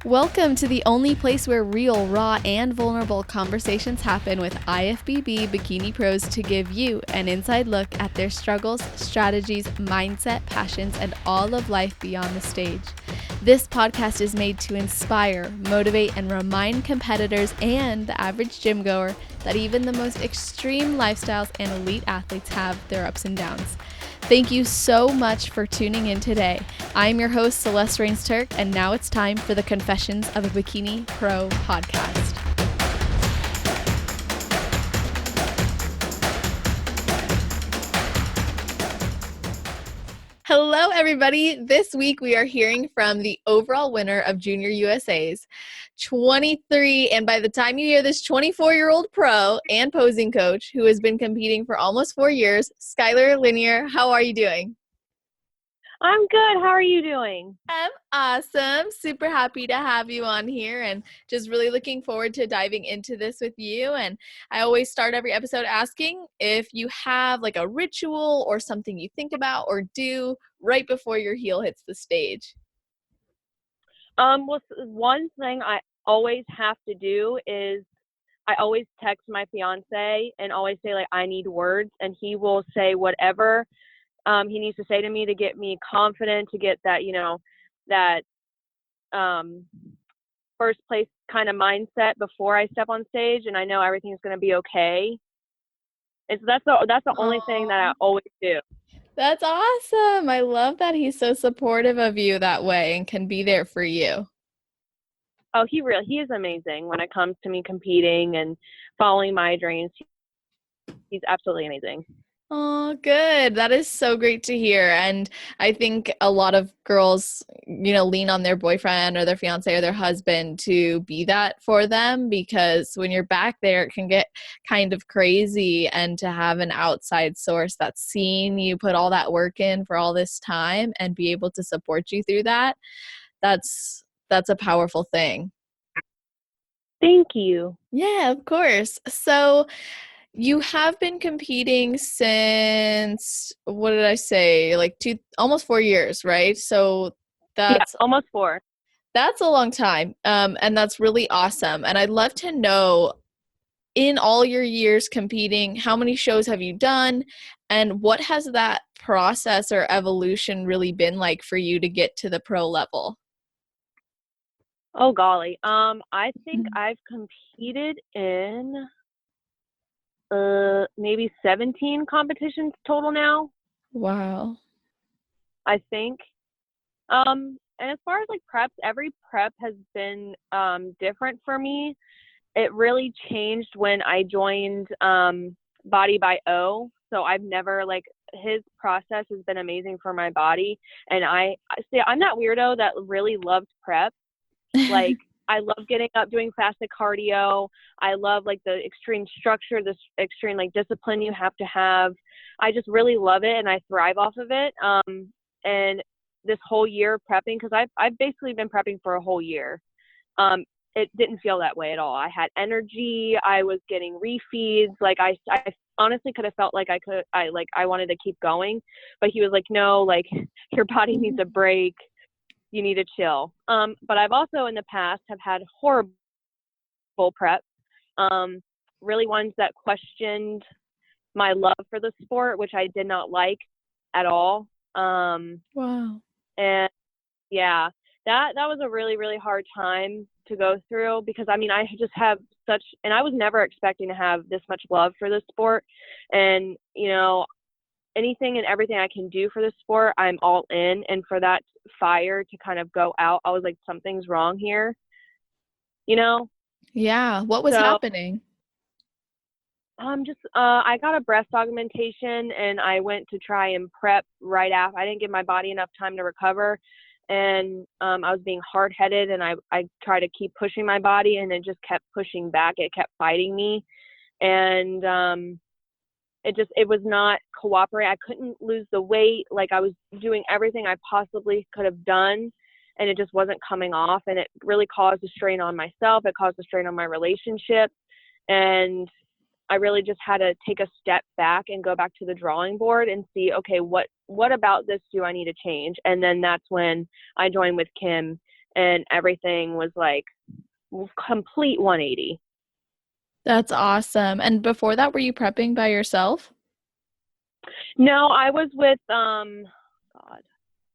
Welcome to the only place where real, raw, and vulnerable conversations happen with IFBB Bikini Pros to give you an inside look at their struggles, strategies, mindset, passions, and all of life beyond the stage. This podcast is made to inspire, motivate, and remind competitors and the average gym goer that even the most extreme lifestyles and elite athletes have their ups and downs. Thank you so much for tuning in today. I'm your host, Celeste Rains-Turk, and now it's time for the Confessions of a Bikini Pro podcast. Hello, everybody. This week we are hearing from the overall winner of Junior USA's 23, and by the time you hear this, 24-year-old pro and posing coach who has been competing for almost 4 years, Skylar Lanier. How are you doing? I'm good. How are you doing? I'm awesome. Super happy to have you on here and just really looking forward to diving into this with you. And I always start every episode asking if you have like a ritual or something you think about or do right before your heel hits the stage. Well, one thing I always have to do is I always text my fiance and always say, like, I need words, and he will say whatever he needs to say to me to get me confident, to get that, that first place kind of mindset before I step on stage, and I know everything's going to be okay. And so that's the only thing that I always do. That's awesome. I love that he's so supportive of you that way and can be there for you. Oh, he is amazing when it comes to me competing and following my dreams. He's absolutely amazing. Oh, good. That is so great to hear. And I think a lot of girls, lean on their boyfriend or their fiance or their husband to be that for them, because when you're back there, it can get kind of crazy. And to have an outside source that's seen you put all that work in for all this time and be able to support you through that, that's a powerful thing. Thank you. Yeah, of course. So you have been competing since, what did I say, like almost 4 years, right? So that's almost 4. That's a long time, and that's really awesome. And I'd love to know, in all your years competing, how many shows have you done, and what has that process or evolution really been like for you to get to the pro level? Oh golly, I think I've competed in maybe 17 competitions total now. Wow. I think. And as far as like preps, every prep has been different for me. It really changed when I joined Body by O. So I've never his process has been amazing for my body. And I'm that weirdo that really loved prep. Like, I love getting up, doing fasted cardio. I love the extreme structure, this extreme discipline you have to have. I just really love it, and I thrive off of it. And this whole year prepping, because I've basically been prepping for a whole year. It didn't feel that way at all. I had energy. I was getting refeeds. I honestly could have felt like I wanted to keep going, but he was like, no, your body needs a break. You need to chill. But I've also in the past have had horrible preps, really ones that questioned my love for the sport, which I did not like at all. Wow. And yeah, that was a really, really hard time to go through, because I just have and I was never expecting to have this much love for the sport. And, anything and everything I can do for the sport, I'm all in. And for that fire to kind of go out, I was like, something's wrong here, Yeah. What was happening? I got a breast augmentation, and I went to try and prep right after. I didn't give my body enough time to recover. And I was being hard-headed, and I tried to keep pushing my body, and it just kept pushing back. It kept fighting me. And it was not cooperating. I couldn't lose the weight. I was doing everything I possibly could have done, and it just wasn't coming off. And it really caused a strain on myself. It caused a strain on my relationship. And I really just had to take a step back and go back to the drawing board and see, okay, what about this do I need to change? And then that's when I joined with Kim, and everything was like complete 180. That's awesome. And before that, were you prepping by yourself? No, I was with God.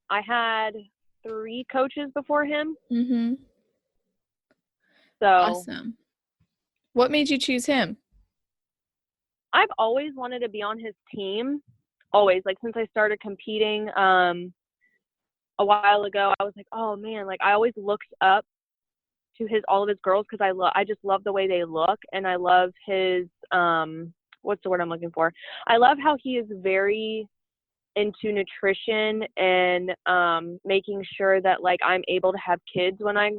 I had 3 coaches before him. Mm-hmm. So Awesome. What made you choose him? I've always wanted to be on his team. Always, like since I started competing a while ago, I was like, oh man, like I always looked up to all of his girls because I just love the way they look, and I love his what's the word I'm looking for? I love how he is very into nutrition and making sure that like I'm able to have kids when I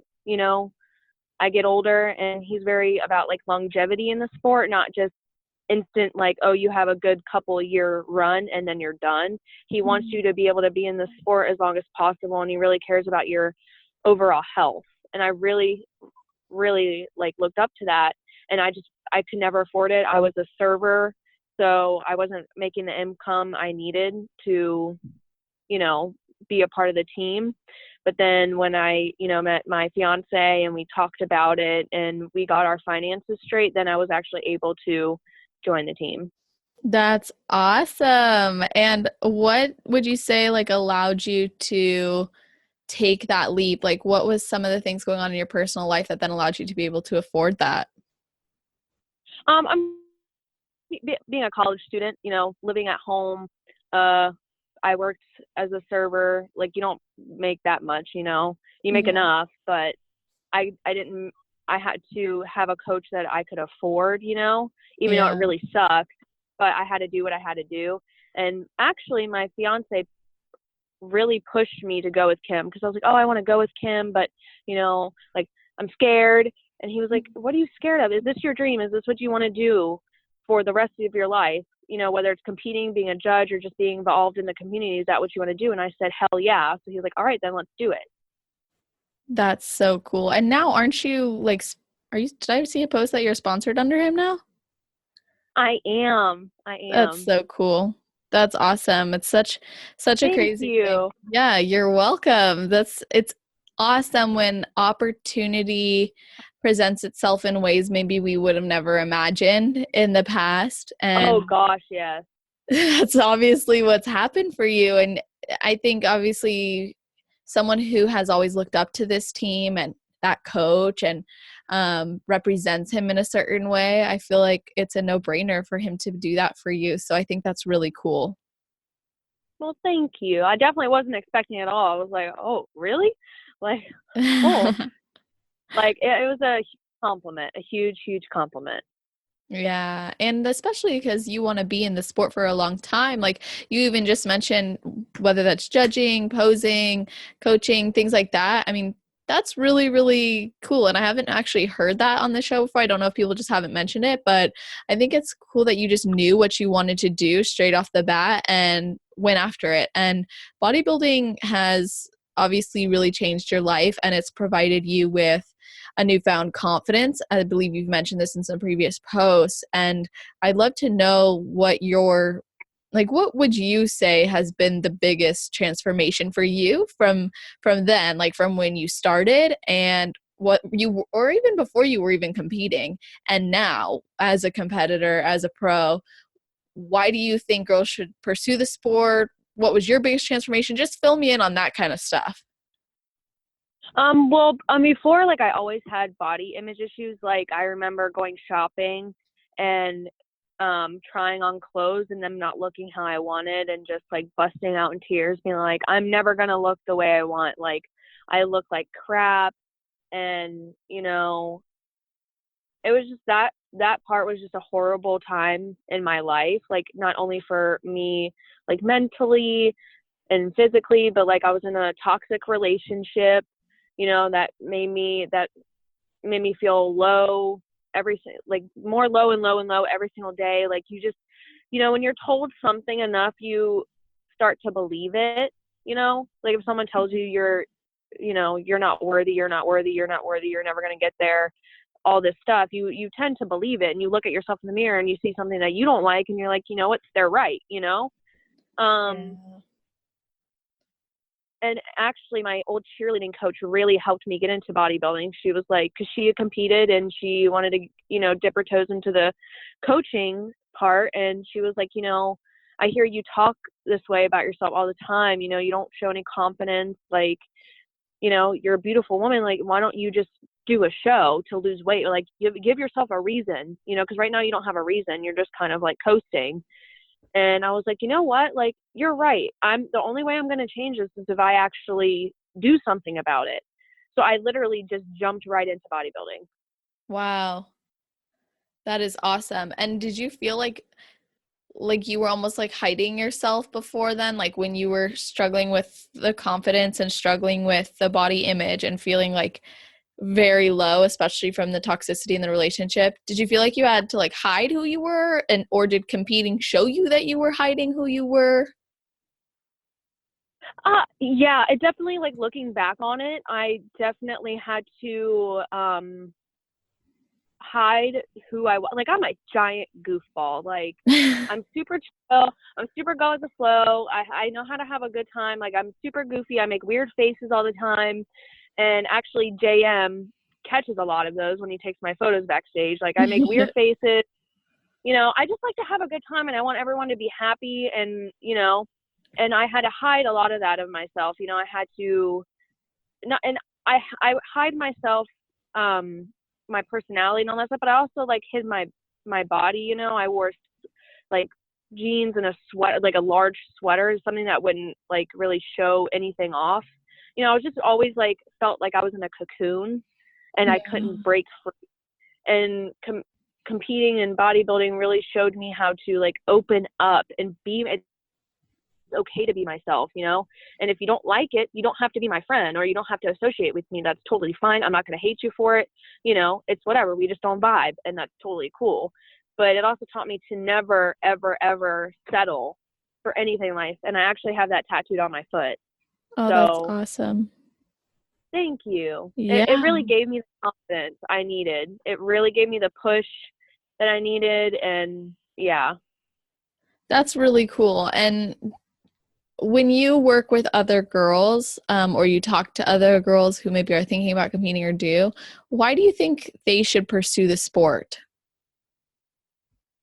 get older, and he's very about like longevity in the sport, not just instant like, oh, you have a good couple year run and then you're done. He wants you to be able to be in the sport as long as possible, and he really cares about your overall health. And I really like looked up to that, and I could never afford it. I was a server, so I wasn't making the income I needed to, be a part of the team. But then when I, met my fiance and we talked about it and we got our finances straight, then I was actually able to join the team. That's awesome. And what would you say like allowed you to take that leap? Like what was some of the things going on in your personal life that then allowed you to be able to afford that? I'm being a college student, living at home. I worked as a server. Like you don't make that much, you make Yeah. enough, but I didn't. I had to have a coach that I could afford, even though it Yeah. really sucked. But I had to do what I had to do. And actually, my fiance really pushed me to go with Kim because I was like, oh, I want to go with Kim, but like I'm scared. And he was like, what are you scared of? Is this your dream? Is this what you want to do for the rest of your life? Whether it's competing, being a judge, or just being involved in the community, is that what you want to do? And I said, hell yeah. So he was like, all right, then let's do it. That's so cool. And now aren't you like did I see a post that you're sponsored under him now? I am. I That's am. so cool. That's awesome. It's such a Thank crazy thing. you. Yeah, you're welcome. It's awesome when opportunity presents itself in ways maybe we would have never imagined in the past. Oh And gosh, yes. that's obviously what's happened for you. And I think obviously someone who has always looked up to this team and that coach and represents him in a certain way, I feel like it's a no-brainer for him to do that for you. So I think that's really cool. Well, thank you. I definitely wasn't expecting it at all. I was like, oh, really? Like, cool. Like it was a compliment, a huge, huge compliment. Yeah, and especially because you want to be in the sport for a long time. Like you even just mentioned, whether that's judging, posing, coaching, things like that. I mean, that's really, really cool. And I haven't actually heard that on the show before. I don't know if people just haven't mentioned it, but I think it's cool that you just knew what you wanted to do straight off the bat and went after it. And bodybuilding has obviously really changed your life, and it's provided you with a newfound confidence. I believe you've mentioned this in some previous posts, and I'd love to know what would you say has been the biggest transformation for you from then, like from when you started and what you or even before you were even competing and now as a competitor, as a pro, why do you think girls should pursue the sport? What was your biggest transformation? Just fill me in on that kind of stuff. Well, before, like, I always had body image issues. Like, I remember going shopping and trying on clothes and them not looking how I wanted, and just like busting out in tears, being like, I'm never gonna look the way I want. Like, I look like crap, and it was just that part was just a horrible time in my life. Like, not only for me, like mentally and physically, but like I was in a toxic relationship, that made me feel low like more low and low and low every single day. Like you just, when you're told something enough, you start to believe it, like if someone tells you you're not worthy, you're not worthy, you're not worthy, you're never going to get there, all this stuff, you tend to believe it, and you look at yourself in the mirror and you see something that you don't like, and you're like, they're right. um Yeah. and actually my old cheerleading coach really helped me get into bodybuilding. She was like, because she had competed and she wanted to, dip her toes into the coaching part. And she was like, I hear you talk this way about yourself all the time. You don't show any confidence. Like, you're a beautiful woman. Like, why don't you just do a show to lose weight? Like, give yourself a reason, because right now you don't have a reason. You're just kind of like coasting. And I was like, you know what? Like, you're right. The only way I'm going to change this is if I actually do something about it. So I literally just jumped right into bodybuilding. Wow. That is awesome. And did you feel like you were almost like hiding yourself before then, like when you were struggling with the confidence and struggling with the body image and feeling like very low, especially from the toxicity in the relationship? Did you feel like you had to like hide who you were, and or did competing show you that you were hiding who you were? Yeah, it definitely, like, looking back on it, I definitely had to hide who I was. Like, I'm a giant goofball. Like, I'm super chill. I'm super go with the flow. I know how to have a good time. Like, I'm super goofy. I make weird faces all the time. And actually, JM catches a lot of those when he takes my photos backstage. Like, I make weird faces. I just like to have a good time, and I want everyone to be happy. And I had to hide a lot of that of myself. I had to not, and I hide myself, my personality and all that stuff, but I also like hid my body. I wore like jeans and a sweater, like a large sweater, something that wouldn't like really show anything off. I was just always like felt like I was in a cocoon and I couldn't break free. And competing in bodybuilding really showed me how to like open up and be. It's okay to be myself, and if you don't like it, you don't have to be my friend, or you don't have to associate with me. That's totally fine. I'm not going to hate you for it. It's whatever. We just don't vibe, and that's totally cool. But it also taught me to never, ever, ever settle for anything in life. And I actually have that tattooed on my foot. Oh, that's So awesome. thank you. It Yeah, really gave me the confidence I needed. It really gave me the push that I needed. And yeah. that's really cool. And when you work with other girls, or you talk to other girls who maybe are thinking about competing or do, why do you think they should pursue the sport?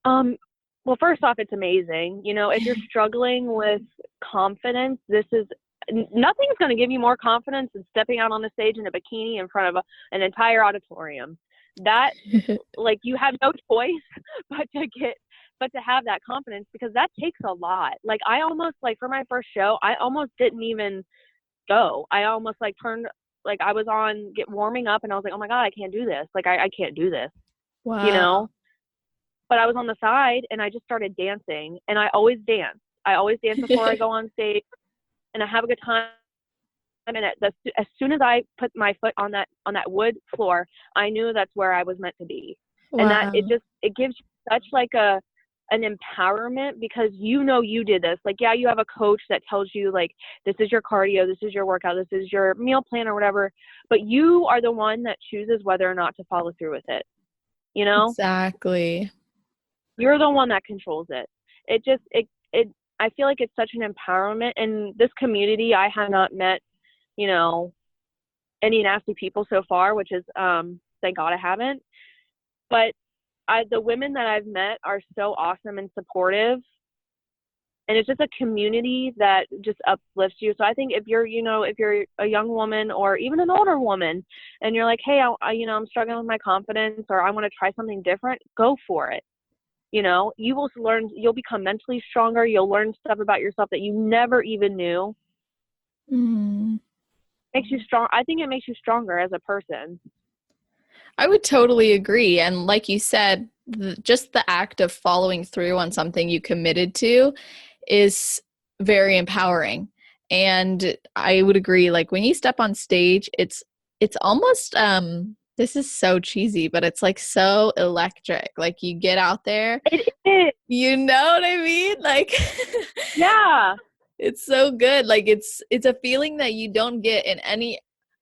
Well, first off, it's amazing. If you're struggling with confidence, nothing's going to give you more confidence than stepping out on the stage in a bikini in front of an entire auditorium. That, like, you have no choice but to have that confidence, because that takes a lot. Like, I almost, like, for my first show, I almost didn't even go. I almost like turned, like, I was warming up, and I was like, oh my God, I can't do this. Like, I can't do this, you Wow. know? But I was on the side and I just started dancing, and I always dance. I always dance before I go on stage, and I have a good time. And as soon as I put my foot on that wood floor, I knew that's where I was meant to be. And that Wow. it gives you such like an empowerment, because you did this. Like, yeah, you have a coach that tells you like, this is your cardio, this is your workout, this is your meal plan or whatever, but you are the one that chooses whether or not to follow through with it. Exactly. You're the one that controls it. I feel like it's such an empowerment. In this community, I have not met, you know, any nasty people so far, which is, thank God I haven't. But the women that I've met are so awesome and supportive. And it's just a community that just uplifts you. So I think if you're a young woman or even an older woman, and you're like, hey, I'm struggling with my confidence, or I want to try something different, go for it. You will learn, you'll become mentally stronger. You'll learn stuff about yourself that you never even knew. Mm. Makes you strong. I think it makes you stronger as a person. I would totally agree. And like you said, just the act of following through on something you committed to is very empowering. And I would agree, like when you step on stage, it's almost this is so cheesy, but it's like so electric. Like you get out there, It is. you know what I mean? Like Yeah. it's so good. Like it's a feeling that you don't get in any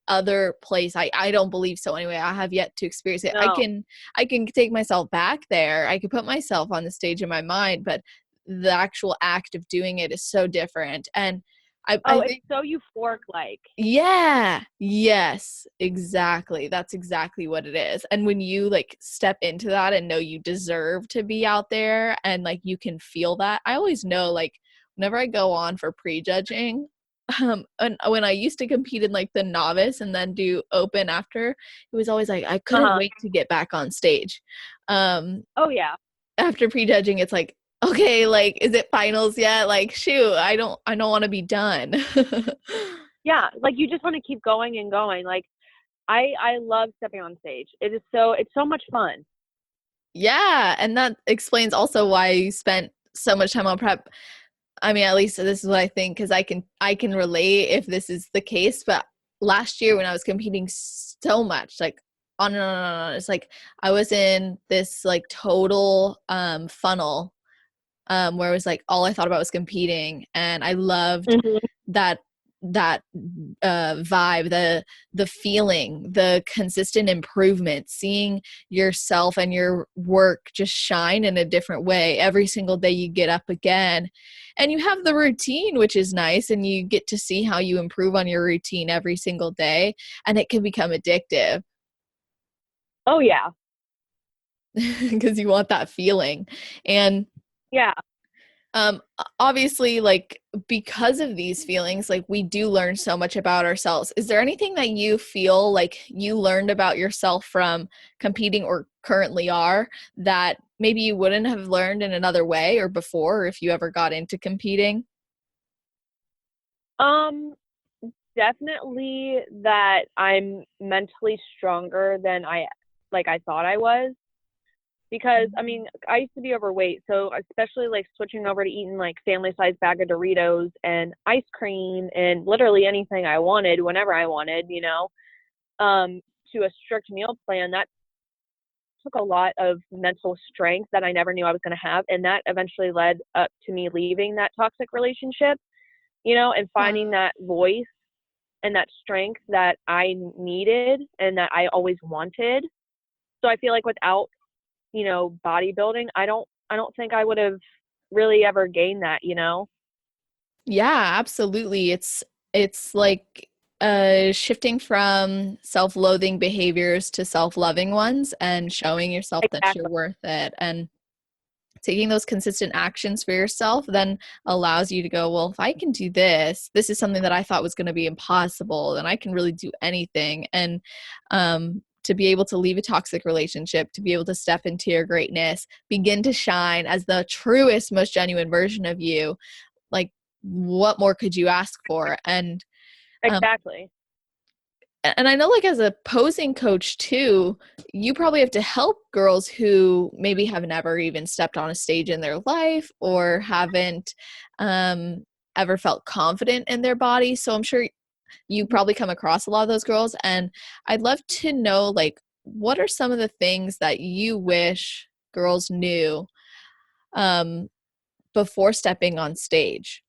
other place. I don't believe so anyway. I have yet to experience it. I No. can I can take myself back there. I can put myself on the stage in my mind, but the actual act of doing it is so different. And Oh, I it's think, so euphoric like. yeah, yes, exactly. That's exactly what it is. And when you like step into that and know you deserve to be out there and like you can feel that, I always know like whenever I go on for prejudging, and when I used to compete in like the novice and then do open after, it was always like I couldn't Uh-huh. wait to get back on stage. Um, Oh yeah. After prejudging, it's like, okay, like, is it finals yet? Like, shoot, I don't want to be done. Yeah, like you just want to keep going and going. Like I love stepping on stage. It's so much fun. Yeah, and that explains also why you spent so much time on prep. I mean, at least this is what I think because I can relate if this is the case. But last year when I was competing so much, like on and on and on, it's like I was in this like total funnel where it was like all I thought about was competing, and I loved Mhm. that that vibe, the feeling, the consistent improvement, seeing yourself and your work just shine in a different way every single day you get up again. And you have the routine, which is nice, and you get to see how you improve on your routine every single day, and it can become addictive Oh yeah. because you want that feeling. And Yeah. obviously, like because of these feelings, like we do learn so much about ourselves. Is there anything that you feel like you learned about yourself from competing or currently are that maybe you wouldn't have learned in another way or before, or if you ever got into competing? Um Definitely that I'm mentally stronger than I thought I was. Because I mean, I used to be overweight, so especially like switching over to eating like family size bag of Doritos and ice cream and literally anything I wanted whenever I wanted, um, to a strict meal plan, that took a lot of mental strength that I never knew I was going to have, and that eventually led up to me leaving that toxic relationship, and finding Wow. that voice and that strength that I needed and that I always wanted. So I feel like without bodybuilding, I don't think I would have really ever gained that. Yeah, absolutely. It's like shifting from self-loathing behaviors to self-loving ones and showing yourself that you're Exactly. worth it. And taking those consistent actions for yourself then allows you to go, well, if I can do this, this is something that I thought was going to be impossible, then I can really do anything. And to be able to leave a toxic relationship, to be able to step into your greatness, begin to shine as the truest, most genuine version of you, like what more could you ask for? Um, Exactly. and I know like as a posing coach too, you probably have to help girls who maybe have never even stepped on a stage in their life or haven't um, ever felt confident in their body. So I'm sure you probably come across a lot of those girls. And I'd love to know like what are some of the things that you wish girls knew um, before stepping on stage?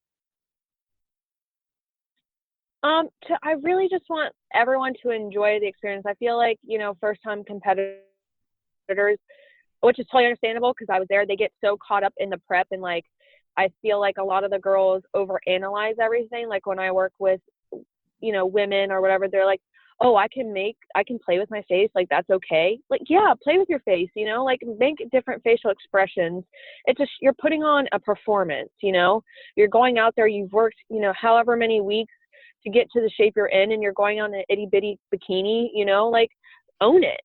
I really just want everyone to enjoy the experience. I feel like, first time competitors, which is totally understandable because I was there, they get so caught up in the prep and like I feel like a lot of the girls overanalyze everything. Like when I work with, women or whatever, they're like, oh, I can play with my face. Like, that's okay. Like, yeah, play with your face, like make different facial expressions. It's just, you're putting on a performance, you're going out there, you've worked, however many weeks to get to the shape you're in, and you're going on an itty bitty bikini, like own it,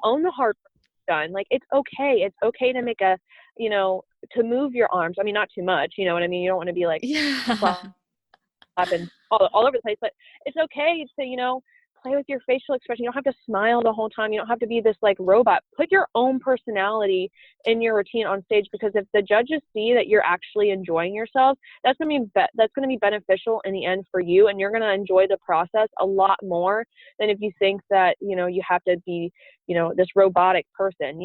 own the hard work done. Like, it's okay. It's okay to make to move your arms. I mean, not too much, you know what I mean? You don't want to be like, Yeah. and all over the place, but it's okay to play with your facial expression. You don't have to smile the whole time. You don't have to be this like robot. Put your own personality in your routine on stage, because if the judges see that you're actually enjoying yourself, that's going to be beneficial in the end for you, and you're going to enjoy the process a lot more than if you think that you have to be this robotic person.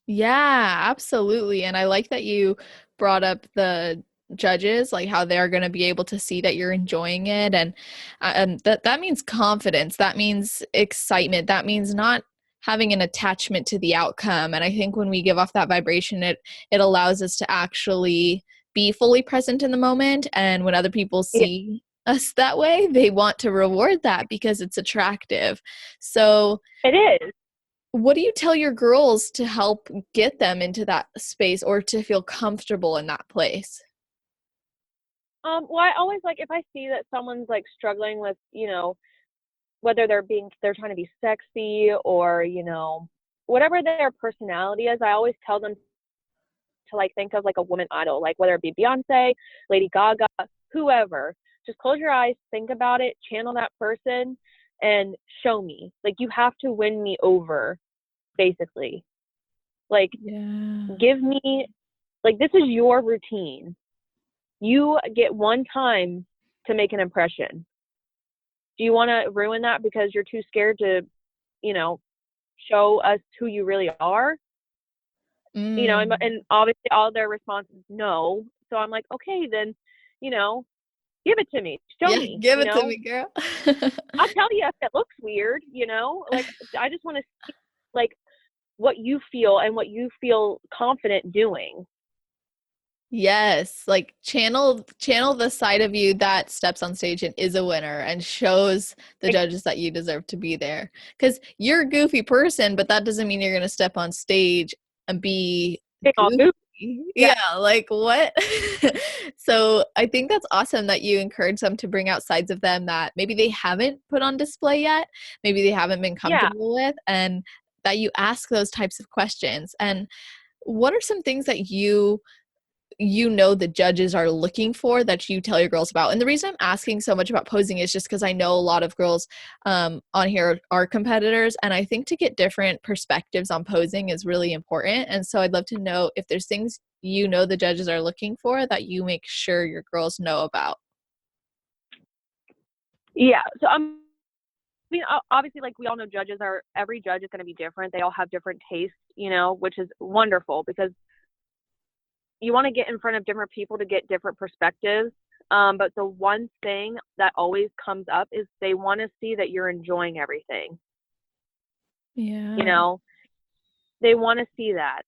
Yeah, absolutely. And I like that you brought up the judges, like how they're going to be able to see that you're enjoying it. And that means confidence. That means excitement. That means not having an attachment to the outcome. And I think when we give off that vibration, it allows us to actually be fully present in the moment. And when other people Yeah, see us that way, they want to reward that because it's attractive. So, it is. what do you tell your girls to help get them into that space or to feel comfortable in that place? Well, I always like if I see that someone's like struggling with, whether they're trying to be sexy or, whatever their personality is, I always tell them to like think of like a woman idol, like whether it be Beyonce, Lady Gaga, whoever. Just close your eyes, think about it, channel that person, and show me. Like you have to win me over, basically. Like Yeah. give me like this is your routine. You get one time to make an impression. Do you want to ruin that because you're too scared to, you know, show us who you really are? Mm. And obviously all their responses no. So I'm like, okay, then, you know, give it to me, show Yeah, me, give it to me, girl. I'll tell you if it looks weird, like I just want to see like what you feel and what you feel confident doing. Yes, like channel the side of you that steps on stage and is a winner and shows the judges that you deserve to be there. Because you're a goofy person, but that doesn't mean you're gonna step on stage and be All goofy. goofy. Yeah, Yeah, like what? So I think that's awesome that you encourage them to bring out sides of them that maybe they haven't put on display yet, maybe they haven't been yeah. comfortable with, and that you ask those types of questions. And what are some things that the judges are looking for that you tell your girls about? And the reason I'm asking so much about posing is just because I know a lot of girls on here are competitors, and I think to get different perspectives on posing is really important. And so I'd love to know if there's things the judges are looking for that you make sure your girls know about. Yeah. So I mean, obviously, like we all know, every judge is going to be different. They all have different tastes, which is wonderful because you want to get in front of different people to get different perspectives. But the one thing that always comes up is they want to see that you're enjoying everything. You Yeah. know, they want to see that.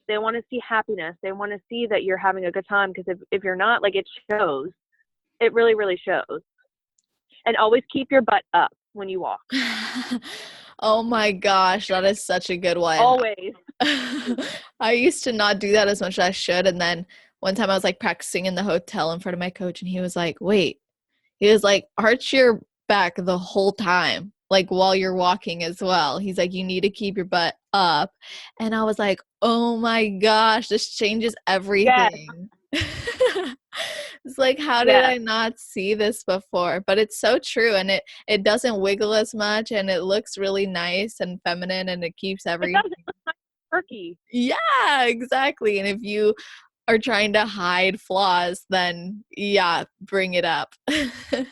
They want to see happiness. They want to see that you're having a good time because if you're not, like it shows. It really, really shows. And always keep your butt up when you walk. Oh my gosh, that is such a good one. Always. I used to not do that as much as I should. And then one time I was like practicing in the hotel in front of my coach, and he was like, wait, he was like, arch your back the whole time, like while you're walking as well. He's like, you need to keep your butt up. And I was like, oh my gosh, this changes Yes. everything. It's like, how did Yes. I not see this before? But it's so true, and it doesn't wiggle as much, and it looks really nice and feminine, and it keeps It everything. does. It looks like turkey. Yeah, exactly. And if you are trying to hide flaws, then yeah, bring it up. And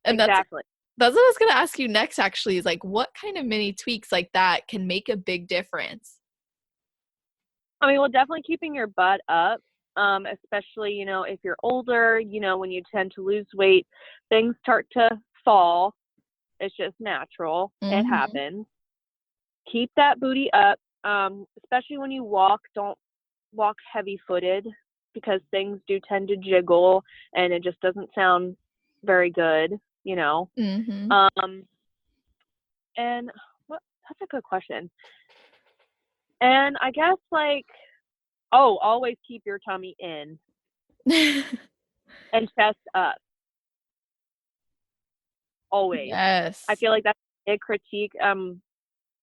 Exactly. that's what I was gonna ask you next, actually, is like what kind of mini tweaks like that can make a big difference? I mean, well, definitely keeping your butt up, especially, if you're older, when you tend to lose weight, things start to fall. It's just natural. It Mm-hmm. happens. Keep that booty up, especially when you walk. Don't walk heavy footed because things do tend to jiggle and it just doesn't sound very good. Mm-hmm. Um, and that's a good question. And I guess like, oh, always keep your tummy in and chest up. Always. I Yes. feel like that's a big critique,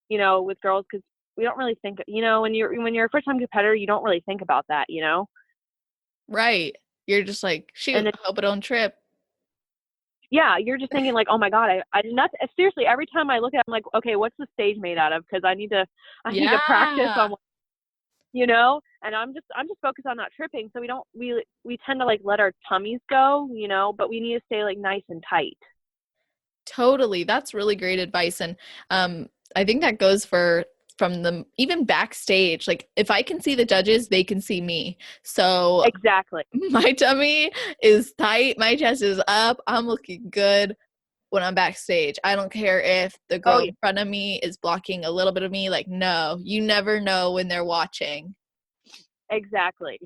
with girls because we don't really think, when you're a first time competitor, you don't really think about that. Right. You're just like, And shoot, then, hope I don't trip. yeah, you're just thinking like, oh my God, I did not, seriously, every time I look at it, I'm like, okay, what's the stage made out of? Because I need to practice Yeah. on, and I'm just focused on not tripping. So we tend to like let our tummies go, but we need to stay like nice and tight. Totally. That's really great advice. And I think that goes for from the even backstage. Like if I can see the judges, they can see me. So Exactly. my tummy is tight, my chest is up, I'm looking good when I'm backstage. I don't care if the Oh girl yeah, in front of me is blocking a little bit of me. Like, no, you never know when they're watching. exactly.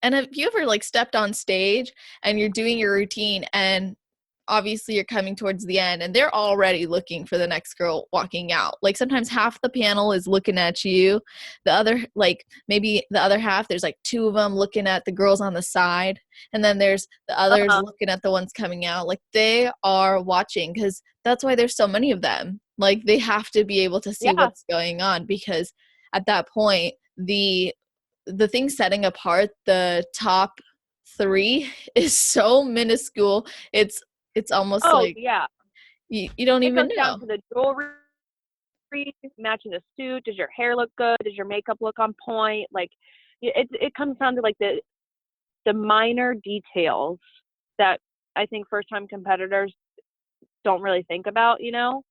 And have you ever like stepped on stage and you're doing your routine and obviously you're coming towards the end and they're already looking for the next girl walking out. Like sometimes half the panel is looking at you. The other, like maybe the other half, there's like two of them looking at the girls on the side. And then there's the others Uh-huh. looking at the ones coming out. Like they are watching because that's why there's so many of them. Like they have to be able to see Yeah. what's going on because at that point, the thing setting apart the top three is so minuscule. It's almost Oh, like yeah. you don't It even comes down know. to the jewelry, matching the suit. Does your hair look good? Does your makeup look on point? Like, it comes down to like the minor details that I think first time competitors don't really think about, you know?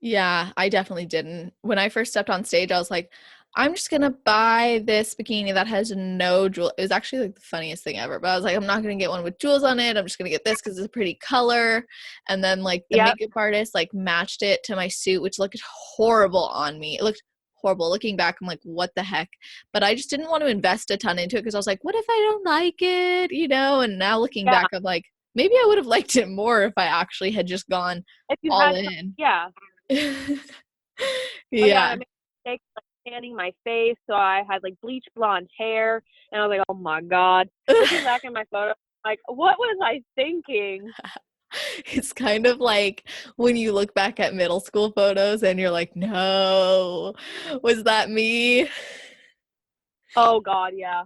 Yeah, I definitely didn't. When I first stepped on stage, I was like, I'm just gonna buy this bikini that has no jewel. It was actually like the funniest thing ever. But I was like, I'm not gonna get one with jewels on it. I'm just gonna get this because it's a pretty color. And then like the Yep. makeup artist like matched it to my suit, which looked horrible on me. It looked horrible. Looking back, I'm like, what the heck? But I just didn't want to invest a ton into it because I was like, what if I don't like it? You know? And now looking Yeah. back, I'm like, maybe I would have liked it more if I actually had just gone If you all had, in. yeah. Oh, yeah. And I Yeah. made mistakes like tanning my face. So I had like bleach blonde hair. And I was like, oh my God. Looking back at my photo, like, what was I thinking? It's kind of like when you look back at middle school photos and you're like, no, was that me? Oh, God. Yeah.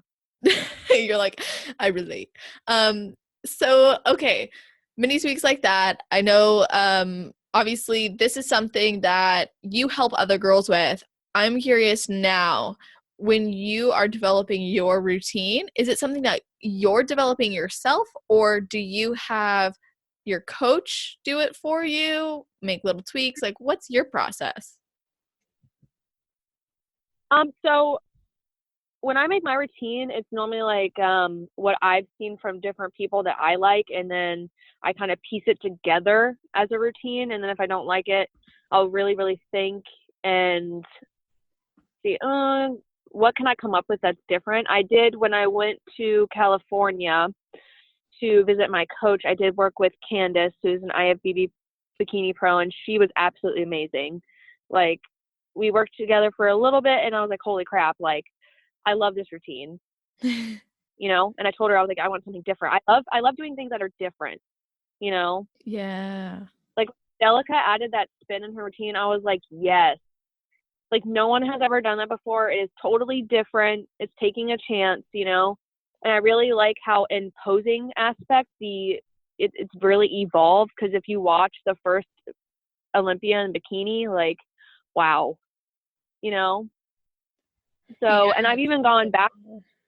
You're like, I relate. Um, so okay, mini tweaks like that. I know obviously this is something that you help other girls with. I'm curious now, when you are developing your routine, is it something that you're developing yourself, or do you have your coach do it for you, make little tweaks? Like, what's your process? So when I make my routine, it's normally like what I've seen from different people that I like, and then I kind of piece it together as a routine. And then if I don't like it, I'll really, really think and see, what can I come up with that's different? I did when I went to California to visit my coach. I did work with Candace, who's an IFBB Bikini Pro, and she was absolutely amazing. Like we worked together for a little bit, and I was like, holy crap! Like I love this routine, you know. And I told her I was like, I want something different. I love doing things that are different, you know. Yeah. Like Delica added that spin in her routine. I was like, yes. Like no one has ever done that before. It is totally different. It's taking a chance, you know. And I really like how in posing aspect it's really evolved, because if you watch the first Olympia in bikini, like wow, you know. So and Yeah. I've even gone back,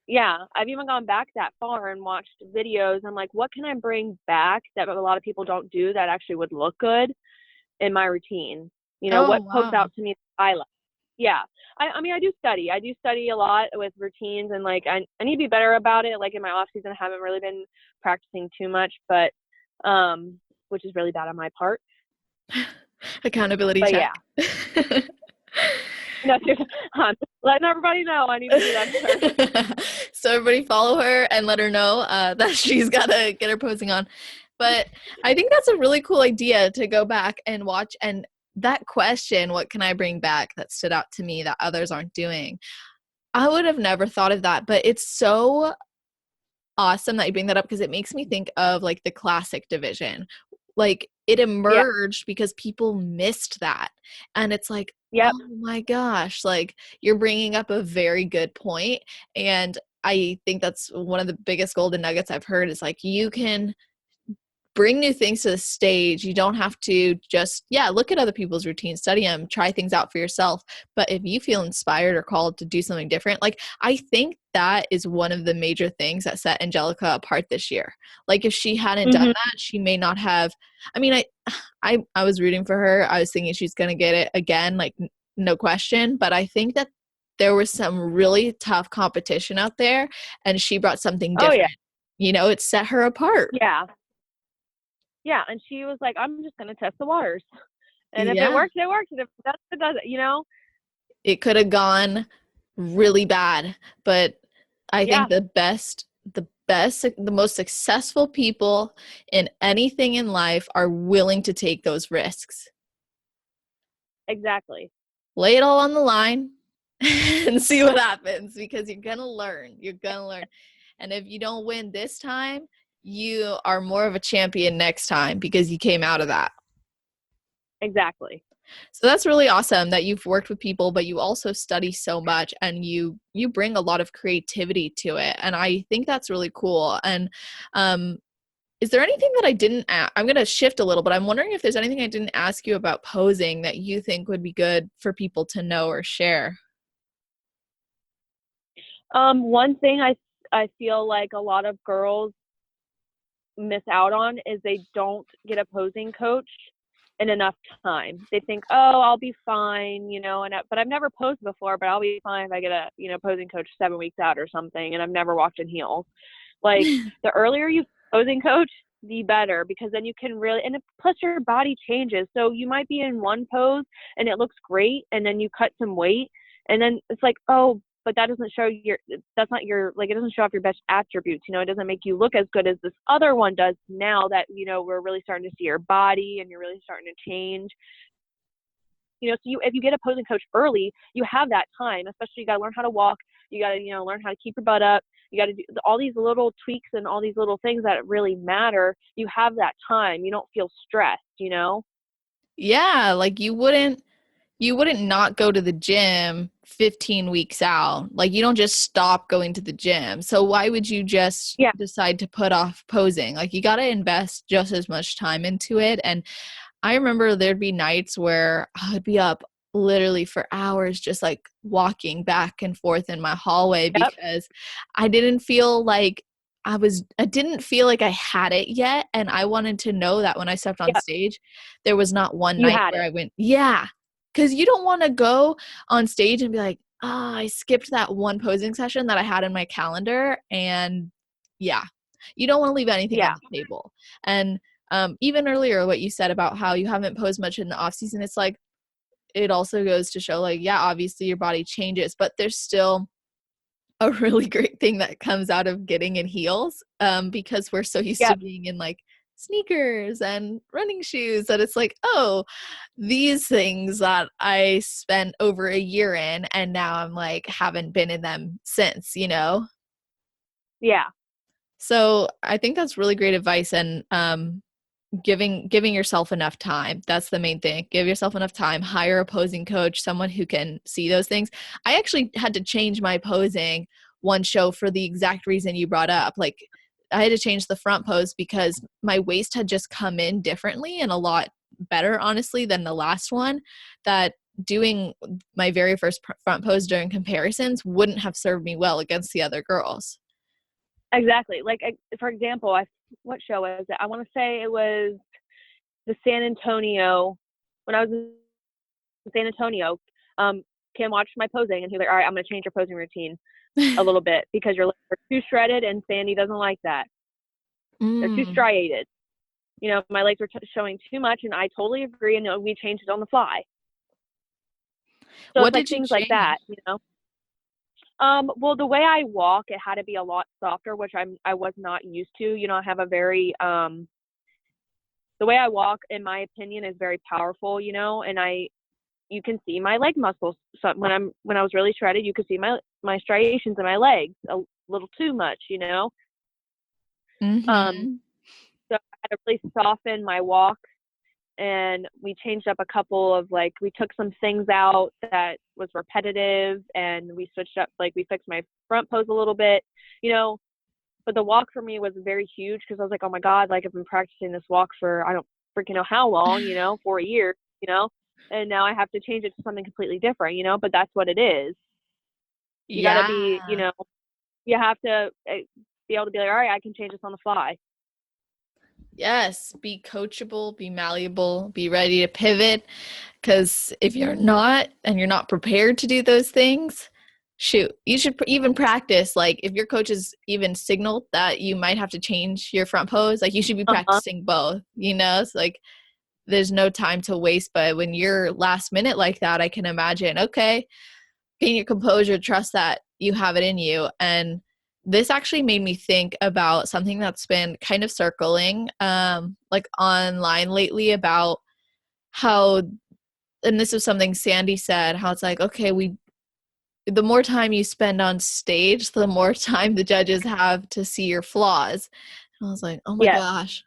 yeah, I've even gone back that far and watched videos. I'm like, what can I bring back that a lot of people don't do that actually would look good in my routine? You know, Oh, what pokes wow. out to me that I like. Yeah. I mean, I do study. I do study a lot with routines, and like I need to be better about it. Like in my off season, I haven't really been practicing too much, but which is really bad on my part. Accountability But check. yeah, no, I'm letting everybody know I need to do that better. So everybody follow her and let her know that she's got to get her posing on. But I think that's a really cool idea to go back and watch. And that question, what can I bring back, that stood out to me that others aren't doing? I would have never thought of that, but it's so awesome that you bring that up because it makes me think of like the classic division. Like it Yeah. emerged because people missed that. And it's like, Yep. oh my gosh, like you're bringing up a very good point. And I think that's one of the biggest golden nuggets I've heard is like you can bring new things to the stage. You don't have to just, yeah, look at other people's routines, study them, try things out for yourself. But if you feel inspired or called to do something different, like I think that is one of the major things that set Angelica apart this year. Like if she hadn't done Mhm. that, she may not have. I mean, I was rooting for her. I was thinking she's gonna get it again, like no question. But I think that there was some really tough competition out there, and she brought something Oh yeah. different. You know, it set her apart. Yeah. Yeah. And she was like, I'm just gonna test the waters. And if it Yeah. works, it works. And if it doesn't, it doesn't, you know? It could have gone really bad, but I think Yeah, the most successful people in anything in life are willing to take those risks. exactly. Lay it all on the line and see what happens because you're going to learn. You're going to learn. And if you don't win this time, you are more of a champion next time because you came out of that. Exactly. So that's really awesome that you've worked with people, but you also study so much and you bring a lot of creativity to it. And I think that's really cool. And um, is there anything that I didn't ask? I'm going to shift a little, but I'm wondering if there's anything I didn't ask you about posing that you think would be good for people to know or share. One thing I feel like a lot of girls miss out on is they don't get a posing coach in enough time. They think, oh, I'll be fine, but I've never posed before, but I'll be fine if I get a, posing coach 7 weeks out or something, and I've never walked in heels. Like, the earlier you posing coach, the better, because then you can really, and plus your body changes. So you might be in one pose and it looks great, and then you cut some weight, and then it's like, oh, but that doesn't show that's not your, like, it doesn't show off your best attributes. It doesn't make you look as good as this other one does now that, we're really starting to see your body and you're really starting to change. So if you get a posing coach early, you have that time, especially you got to learn how to walk. You got to, learn how to keep your butt up. You got to do all these little tweaks and all these little things that really matter. You have that time. You don't feel stressed. Yeah, like you wouldn't not go to the gym 15 weeks out. Like you don't just stop going to the gym. So why would you just Yeah. decide to put off posing? Like you got to invest just as much time into it. And I remember there'd be nights where I'd be up literally for hours just like walking back and forth in my hallway Yep. because I didn't feel like I didn't feel like I had it yet, and I wanted to know that when I stepped on Yep. stage there was not one You night had where it. I went, yeah, cuz you don't want to go on stage and be like, "Ah, I skipped that one posing session that I had in my calendar." And yeah, you don't want to leave anything on Yeah. the table. And even earlier, what you said about how you haven't posed much in the off season, it's like it also goes to show, like, yeah, obviously your body changes, but there's still a really great thing that comes out of getting in heels, because we're so used to Yep. being in like sneakers and running shoes that it's like, oh, these things that I spent over a year in, and now I'm like haven't been in them since. Yeah. So I think that's really great advice. And giving yourself enough time, that's the main thing. Give yourself enough time, hire a posing coach, someone who can see those things. I actually had to change my posing one show for the exact reason you brought up. Like I had to change the front pose because my waist had just come in differently and a lot better, honestly, than the last one. That doing my very first front pose during comparisons wouldn't have served me well against the other girls. Exactly. Like, for example, what show was it? I want to say it was the San Antonio, when I was in San Antonio. Kim watched my posing and he was like, all right, I'm going to change your posing routine a little bit because your legs are too shredded and Sandy doesn't like that. They're too Mm. striated. My legs were showing too much, and I totally agree, and we changed it on the fly. So What it's like did you things like that. change? Well, the way I walk, it had to be a lot softer, which I was not used to. I have a very the way I walk, in my opinion, is very powerful. And you can see my leg muscles. So when I was really shredded, you could see my striations in my legs a little too much. Um, Mm-hmm. so I had to really soften my walk, and we changed up a couple of, like, we took some things out that was repetitive, and we switched up, like, we fixed my front pose a little bit, but the walk for me was very huge because I was like, oh my God, like I've been practicing this walk for, I don't freaking know how long, for a year, and now I have to change it to something completely different, but that's what it is. You got to be, Yeah. you have to be able to be like, all right, I can change this on the fly. Yes. Be coachable, be malleable, be ready to pivot. Because if you're not and you're not prepared to do those things, shoot, you should even practice. Like if your coach has even signaled that you might have to change your front pose, like you should be Uh-huh. practicing both. It's like there's no time to waste. But when you're last minute like that, I can imagine, okay, gain your composure, trust that you have it in you. And this actually made me think about something that's been kind of circling like online lately about how, and this is something Sandy said, how it's like, okay, the more time you spend on stage, the more time the judges have to see your flaws. And I was like, oh my Yes. gosh,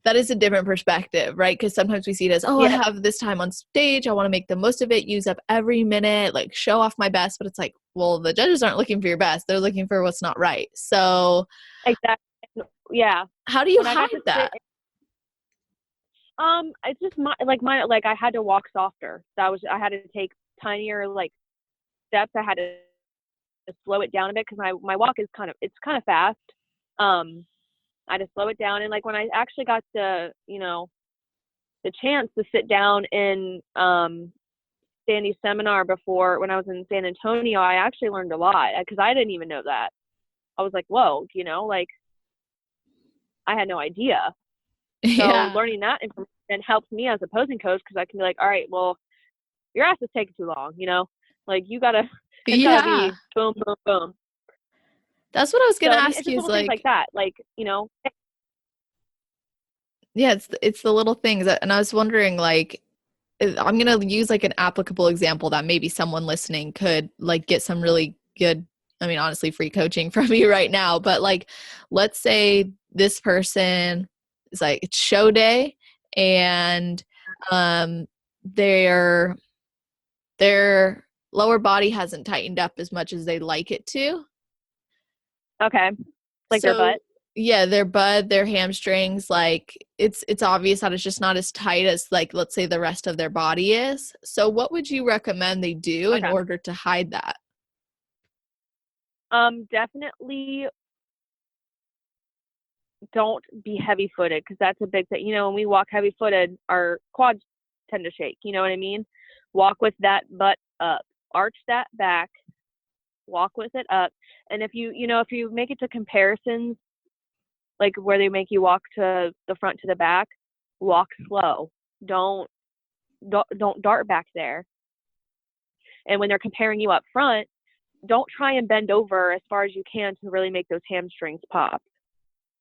that is a different perspective, right? Because sometimes we see it as, oh, I Yes. have this time on stage, I want to make the most of it, use up every minute, like show off my best. But it's like, well, the judges aren't looking for your best, they're looking for what's not right. So Exactly. Yeah. how do you When I got hide to sit, that? it's just like I had to walk softer. I had to take tinier like steps. I had to slow it down a bit because my walk is it's kind of fast. I had to slow it down, and like when I actually got the chance to sit down in Sandy's seminar before when I was in San Antonio, I actually learned a lot because I didn't even know that. I was like, whoa, like I had no idea. So Yeah. learning that information helps me as a posing coach because I can be like, all right, well, your ass is taking too long, like it's gotta Yeah. be boom, boom, boom. That's what I was So gonna I mean, ask it's you just is little things like like, that, like yeah, it's the little things and I was wondering like, I'm gonna use like an applicable example that maybe someone listening could like get some really good, I mean, honestly, free coaching from you right now. But like, let's say this person is like, it's show day and um their their lower body hasn't tightened up as much as they'd like it to. okay, like their So butt. yeah, their butt, their hamstrings, like it's obvious that it's just not as tight as like let's say the rest of their body is. So what would you recommend they do in Okay. order to hide that? Definitely don't be heavy footed because that's a big thing. When we walk heavy footed, our quads tend to shake. You know what I mean? Walk with that butt up, arch that back, walk with it up. And if you make it to comparisons, like where they make you walk to the front to the back, walk slow. Don't dart back there. And when they're comparing you up front, don't try and bend over as far as you can to really make those hamstrings pop.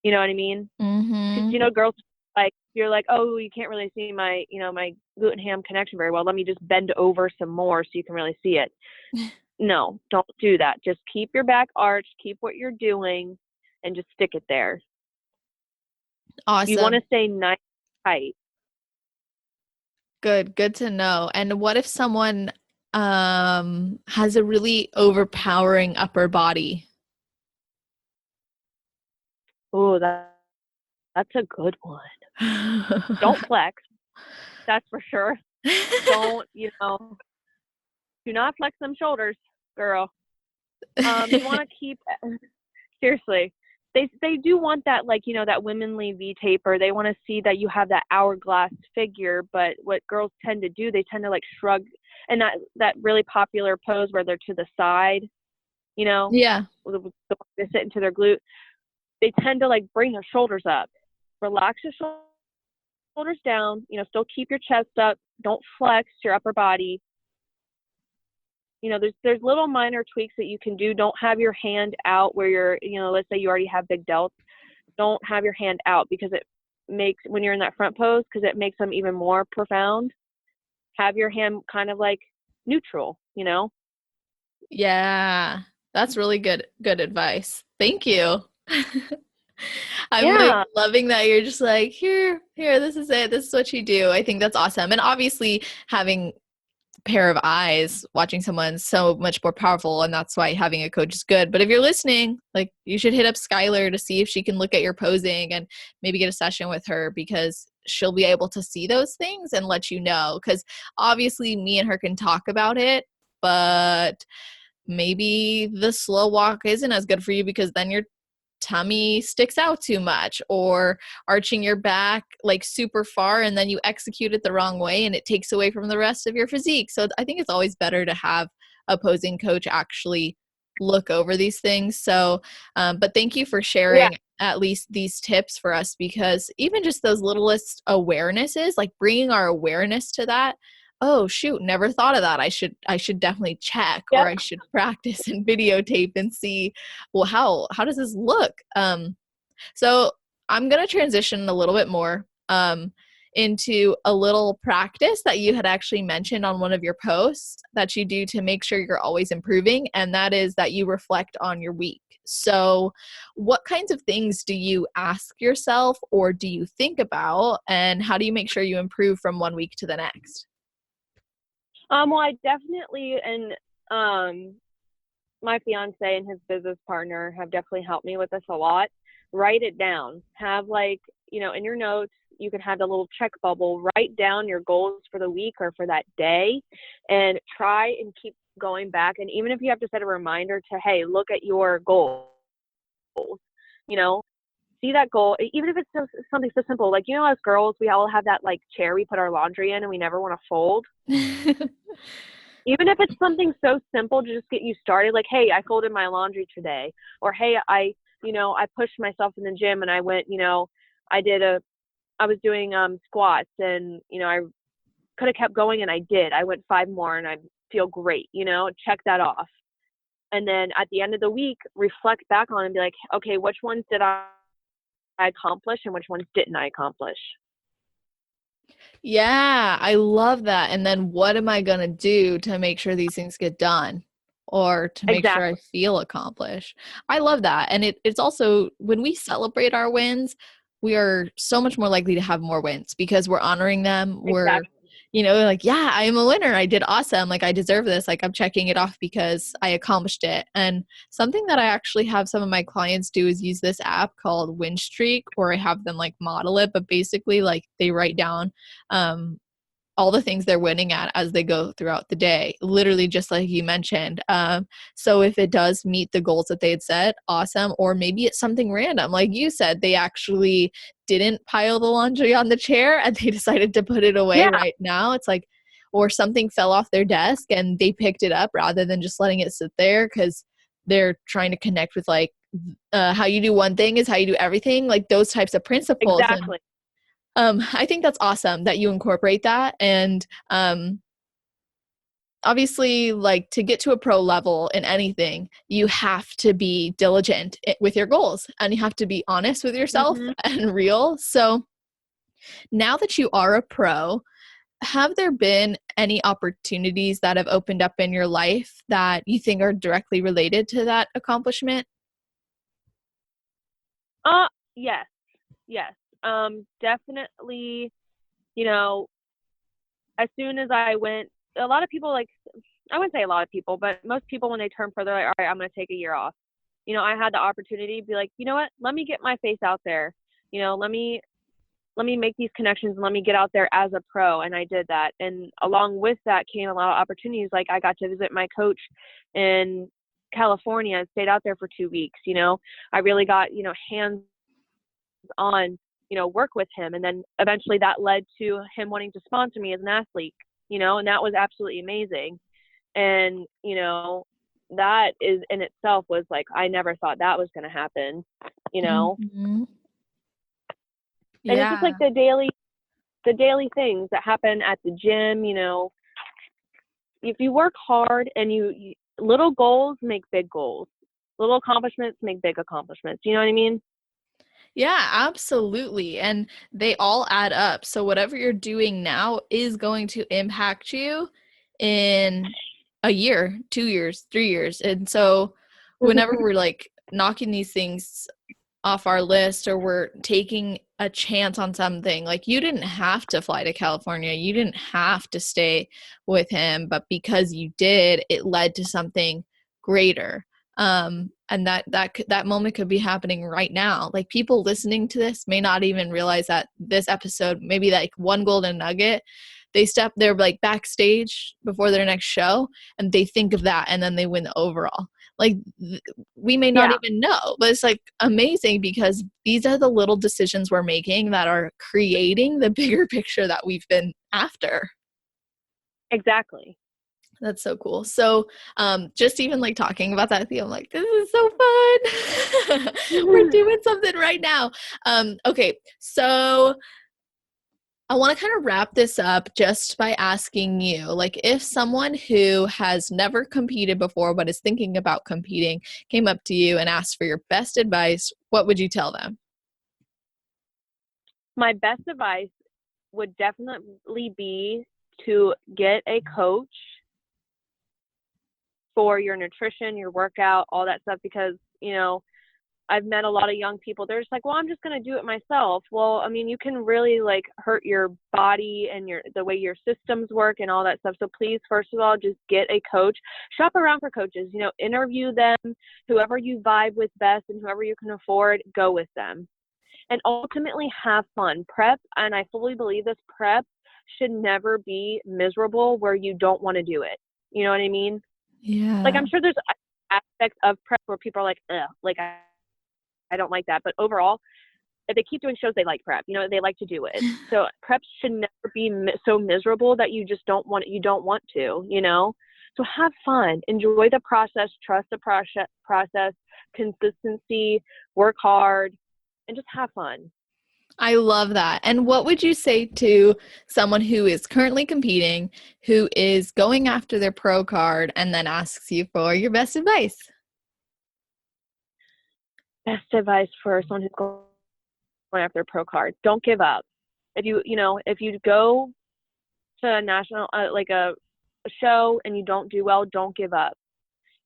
You know what I mean? Because Mm-hmm. girls, like, you're like, oh, you can't really see my glute and ham connection very well. Let me just bend over some more so you can really see it. No, don't do that. Just keep your back arched, keep what you're doing, and just stick it there. You want Awesome. to stay nice and tight. Good to know. And what if someone has a really overpowering upper body? Oh, that's a good one. Don't flex. That's for sure. Don't, do not flex them shoulders, girl. You want to keep seriously. They do want that, like, that womanly V taper. They want to see that you have that hourglass figure, but what girls tend to do, they tend to like shrug, and that really popular pose where they're to the side, you know, Yeah. they sit into their glute. They tend to like bring their shoulders up. Relax your shoulders down, still keep your chest up. Don't flex your upper body. There's little minor tweaks that you can do. Don't have your hand out where you're, let's say you already have big delts. Don't have your hand out because it makes, when you're in that front pose, because it makes them even more profound. Have your hand kind of like neutral. Yeah. That's really good advice. Thank you. I'm like Yeah. loving that you're just like, here, this is it. This is what you do. I think that's awesome. And obviously having a pair of eyes watching someone so much more powerful, and that's why having a coach is good. But if you're listening, like you should hit up Skylar to see if she can look at your posing and maybe get a session with her because she'll be able to see those things and let you know. Because obviously me and her can talk about it, but maybe the slow walk isn't as good for you because then your tummy sticks out too much, or arching your back like super far and then you execute it the wrong way and it takes away from the rest of your physique. So I think it's always better to have a posing coach actually look over these things. So but thank you for Yeah. sharing at least these tips for us, because even just those littlest awarenesses, like bringing our awareness to that, oh shoot, never thought of that. I should definitely check, or Yep. I should practice and videotape and see, well, how does this look? So I'm going to transition a little bit more into a little practice that you had actually mentioned on one of your posts that you do to make sure you're always improving, and that is that you reflect on your week. So what kinds of things do you ask yourself or do you think about, and how do you make sure you improve from one week to the next? Well, I definitely, and my fiance and his business partner have definitely helped me with this a lot. Write it down. Have, like, in your notes, you can have a little check bubble. Write down your goals for the week or for that day, and try and keep going back. And even if you have to set a reminder to, hey, look at your goals, you know, see that goal, even if it's something so simple, like, as girls, we all have that, like, chair we put our laundry in and we never want to fold. Even if it's something so simple to just get you started, like, hey, I folded my laundry today, or hey, I pushed myself in the gym and I went, I was doing squats, and I could have kept going, and I did. I went 5 more and I feel great, check that off. And then at the end of the week, reflect back on and be like, okay, which ones did I accomplish and which ones didn't I accomplish? Yeah, I love that. And then what am I going to do to make sure these things get done or to make sure I Exactly. feel accomplished? I love that. And it's also when we celebrate our wins, we are so much more likely to have more wins because we're honoring them. We're, Exactly. like, yeah, I am a winner. I did awesome. Like, I deserve this. Like, I'm checking it off because I accomplished it. And something that I actually have some of my clients do is use this app called Win Streak, or I have them like model it, but basically, like, they write down um, all the things they're winning at as they go throughout the day, literally just like you mentioned. So if it does meet the goals that they had set, awesome. Or maybe it's something random. Like you said, they actually didn't pile the laundry on the chair and they decided to put it away Yeah, right now. It's like, or something fell off their desk and they picked it up rather than just letting it sit there because they're trying to connect with, like, how you do one thing is how you do everything, like those types of principles. And exactly. I think that's awesome that you incorporate that. And obviously, like, to get to a pro level in anything, you have to be diligent with your goals and you have to be honest with yourself Hmm. and real. So now that you are a pro, have there been any opportunities that have opened up in your life that you think are directly related to that accomplishment? Uh, yes, yes. Definitely, you know, as soon as I went, a lot of people, like, I wouldn't say a lot of people, but most people, when they turn further, like, all right, I'm going to take a year off. I had the opportunity to be like, you know what, let me get my face out there. Let me make these connections and let me get out there as a pro. And I did that. And along with that came a lot of opportunities. Like, I got to visit my coach in California and stayed out there for 2 weeks. I really got, hands on, work with him. And then eventually that led to him wanting to sponsor me as an athlete, and that was absolutely amazing. And, that is in itself was like, I never thought that was going to happen, you know? Mhm. And it's just like Yeah. the daily things that happen at the gym. If you work hard and little goals make big goals, little accomplishments make big accomplishments. You know what I mean? Yeah, absolutely. And they all add up. So whatever you're doing now is going to impact you in a year, 2 years, 3 years. And so whenever we're like knocking these things off our list or we're taking a chance on something, like, you didn't have to fly to California, you didn't have to stay with him, but because you did, it led to something greater. And that moment could be happening right now. Like, people listening to this may not even realize that this episode, maybe like one golden nugget, they're like backstage before their next show and they think of that and then they win the overall. Like, we may not Yeah, even know, but it's like amazing because these are the little decisions we're making that are creating the bigger picture that we've been after. exactly. That's so cool. So, just even like talking about that with you, I'm like, this is so fun. We're doing something right now. Okay, so I want to kind of wrap this up just by asking you, like, if someone who has never competed before but is thinking about competing came up to you and asked for your best advice, what would you tell them? My best advice would definitely be to get a coach for your nutrition, your workout, all that stuff, because, I've met a lot of young people. They're just like, well, I'm just going to do it myself. Well, I mean, you can really like hurt your body and the way your systems work and all that stuff. So please, first of all, just get a coach, shop around for coaches, interview them, whoever you vibe with best and whoever you can afford, go with them. And ultimately have fun. Prep, and I fully believe this, prep should never be miserable where you don't want to do it. You know what I mean? Yeah. Like, I'm sure there's aspects of prep where people are like, ugh, like I don't like that. But overall, if they keep doing shows, they like prep. They like to do it. So prep should never be so miserable that you just don't want to. So have fun, enjoy the process, trust the process, consistency, work hard, and just have fun. I love that. And what would you say to someone who is currently competing, who is going after their pro card and then asks you for your best advice? Best advice for someone who's going after a pro card: don't give up. If you go to a national like a show and you don't do well, don't give up.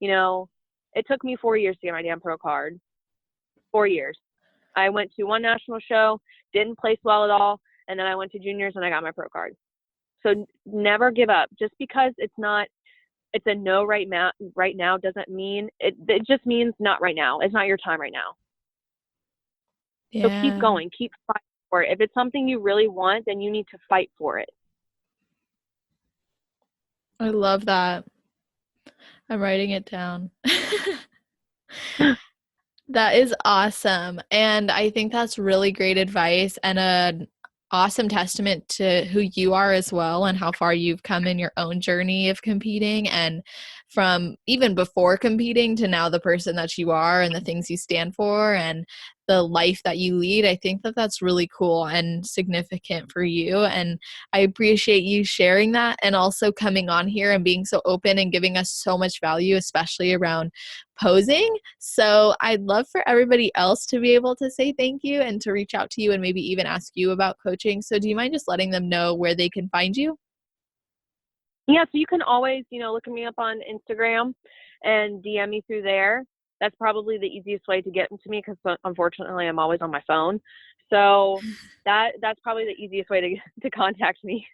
It took me 4 years to get my damn pro card. 4 years. I went to one national show, didn't place well at all, and then I went to juniors and I got my pro card. So never give up. Just because it's a no right now doesn't mean it just means not right now. It's not your time right now. Yeah. So keep going, keep fighting for it. If it's something you really want, then you need to fight for it. I love that. I'm writing it down. That is awesome. And I think that's really great advice and an awesome testament to who you are as well and how far you've come in your own journey of competing, and from even before competing to now the person that you are and the things you stand for and the life that you lead. I think that that's really cool and significant for you. And I appreciate you sharing that and also coming on here and being so open and giving us so much value, especially around posing. So I'd love for everybody else to be able to say thank you and to reach out to you and maybe even ask you about coaching. So do you mind just letting them know where they can find you? Yeah, so you can always, look me up on Instagram and DM me through there. That's probably the easiest way to get to me because unfortunately I'm always on my phone. So that's probably the easiest way to contact me.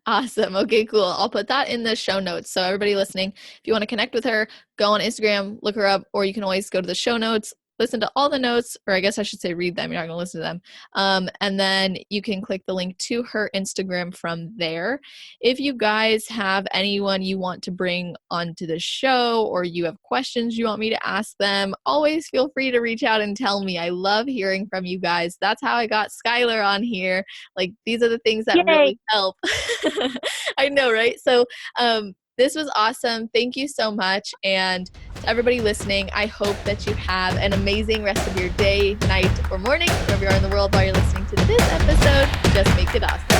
Awesome. Okay, cool. I'll put that in the show notes. So everybody listening, if you want to connect with her, go on Instagram, look her up, or you can always go to the show notes, listen to all the notes, or I guess I should say read them. You're not going to listen to them. And then you can click the link to her Instagram from there. If you guys have anyone you want to bring onto the show or you have questions you want me to ask them, always feel free to reach out and tell me. I love hearing from you guys. That's how I got Skylar on here. Like, these are the things that Yay! really help. I know, right? So this was awesome. Thank you so much. And to everybody listening, I hope that you have an amazing rest of your day, night, or morning, wherever you are in the world while you're listening to this episode. Just make it awesome.